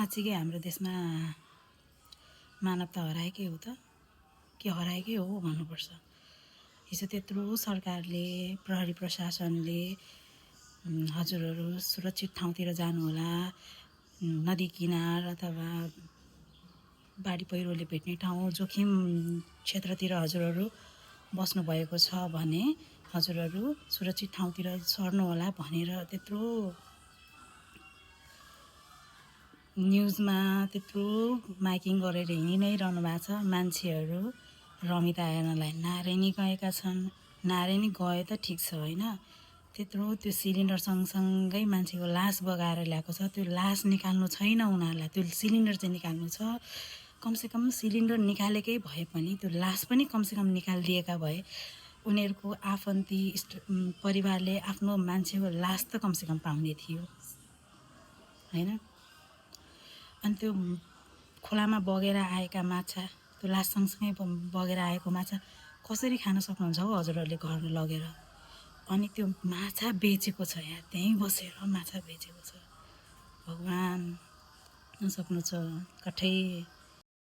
साँच्चीकै हाम्रो देशमा मानवता हराएकै हो त के हराएकै हो भन्नुपर्छ। हिजो त्यत्रो सरकारले प्रहरी प्रशासनले हजुरहरू सुरक्षित ठाउँतिर जानुहोला, नदी किनार अथवा बाढी पहिरोले भेट्ने ठाउँ जोखिम क्षेत्रतिर हजुरहरू बस्नुभएको छ भने हजुरहरू सुरक्षित ठाउँतिर सर्नुहोला भनेर त्यत्रो न्युजमा त्यत्रो माइकिङ गरेर हिँडि नै रहनु भएको छ। मान्छेहरू रमिता हेर्नलाई नारायणी गएका छन्। नारायणी गए त ठिक छ होइन, त्यत्रो त्यो सिलिन्डर सँगसँगै मान्छेको लास बगाएर ल्याएको छ। त्यो लास निकाल्नु छैन उनीहरूलाई, त्यो सिलिन्डर चाहिँ निकाल्नु छ। कमसेकम सिलिन्डर निकालेकै भए पनि त्यो लास पनि कमसेकम निकालिदिएका भए उनीहरूको आफन्ती परिवारले आफ्नो मान्छेको लास त कमसेकम पाउने थियो होइन। अनि त्यो खोलामा बगेर आएका माछा, त्यो लास सँगसँगै बगेर आएको माछा कसरी खान सक्नुहुन्छ हौ हजुरहरूले घर लगेर? अनि त्यो माछा बेचेको छ, यहाँ त्यहीँ बसेर माछा बेचेको छ। भगवान् नसक्नु छ कठै